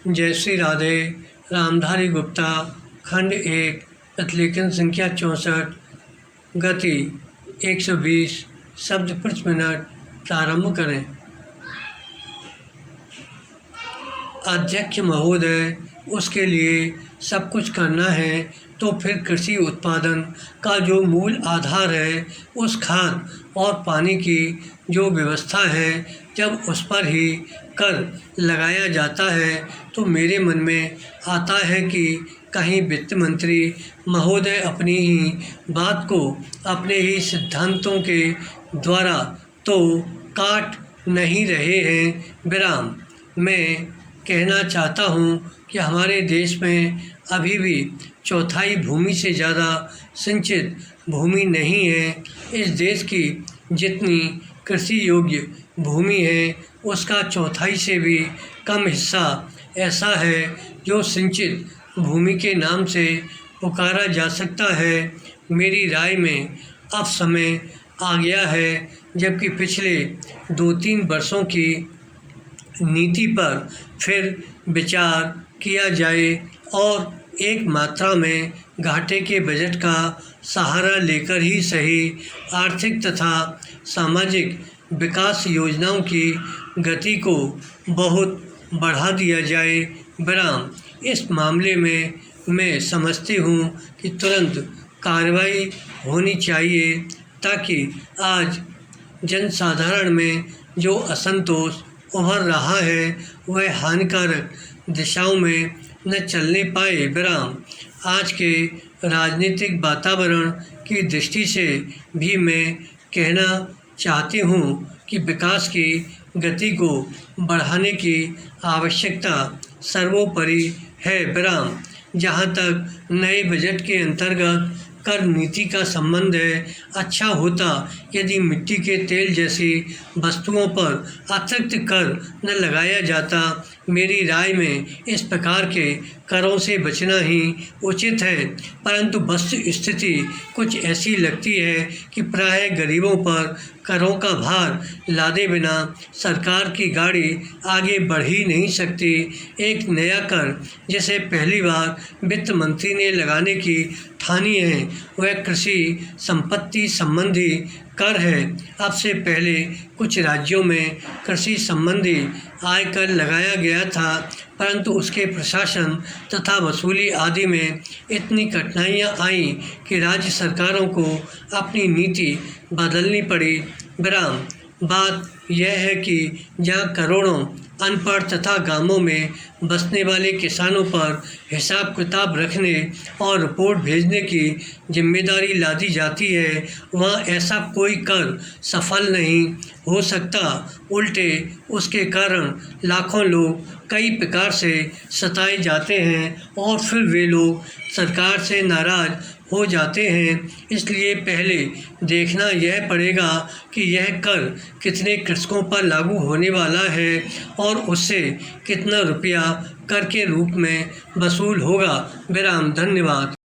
जय श्री राधे। रामधारी गुप्ता, खंड 1, प्रतिलेखन संख्या 64, गति 120 शब्द प्रति मिनट। प्रारंभ करें। अध्यक्ष महोदय, उसके लिए सब कुछ करना है तो फिर कृषि उत्पादन का जो मूल आधार है, उस खाद और पानी की जो व्यवस्था है, जब उस पर ही कर लगाया जाता है तो मेरे मन में आता है कि कहीं वित्त मंत्री महोदय अपनी ही बात को अपने ही सिद्धांतों के द्वारा तो काट नहीं रहे हैं। विराम। मैं कहना चाहता हूँ कि हमारे देश में अभी भी चौथाई भूमि से ज़्यादा सिंचित भूमि नहीं है। इस देश की जितनी कृषि योग्य भूमि है, उसका चौथाई से भी कम हिस्सा ऐसा है जो सिंचित भूमि के नाम से पुकारा जा सकता है। मेरी राय में अब समय आ गया है, जबकि पिछले 2-3 वर्षों की नीति पर फिर विचार किया जाए और एक मात्रा में घाटे के बजट का सहारा लेकर ही सही आर्थिक तथा सामाजिक विकास योजनाओं की गति को बहुत बढ़ा दिया जाए। विराम। इस मामले में मैं समझती हूँ कि तुरंत कार्रवाई होनी चाहिए, ताकि आज जनसाधारण में जो असंतोष उभर रहा है, वह हानिकारक दिशाओं में न चलने पाए। विराम। आज के राजनीतिक वातावरण की दृष्टि से भी मैं कहना चाहती हूँ कि विकास की गति को बढ़ाने की आवश्यकता सर्वोपरि है। विराम। जहाँ तक नए बजट के अंतर्गत कर नीति का संबंध है, अच्छा होता यदि मिट्टी के तेल जैसी वस्तुओं पर अतिरिक्त कर न लगाया जाता। मेरी राय में इस प्रकार के करों से बचना ही उचित है, परंतु वस्तुस्थिति कुछ ऐसी लगती है कि प्रायः गरीबों पर करों का भार लादे बिना सरकार की गाड़ी आगे बढ़ ही नहीं सकती। एक नया कर जिसे पहली बार वित्त मंत्री ने लगाने की ठानी है, वह कृषि संपत्ति संबंधी कर है। अब से पहले कुछ राज्यों में कृषि संबंधी आयकर लगाया गया था, परंतु उसके प्रशासन तथा वसूली आदि में इतनी कठिनाइयां आईं कि राज्य सरकारों को अपनी नीति बदलनी पड़ी। विराम। बात यह है कि जहाँ करोड़ों अनपढ़ तथा गांवों में बसने वाले किसानों पर हिसाब किताब रखने और रिपोर्ट भेजने की जिम्मेदारी लादी जाती है, वहाँ ऐसा कोई कर सफल नहीं हो सकता। उल्टे उसके कारण लाखों लोग कई प्रकार से सताए जाते हैं और फिर वे लोग सरकार से नाराज़ हो जाते हैं। इसलिए पहले देखना यह पड़ेगा कि यह कर कितने कृषकों पर लागू होने वाला है और उससे कितना रुपया कर के रूप में वसूल होगा। विराम। धन्यवाद।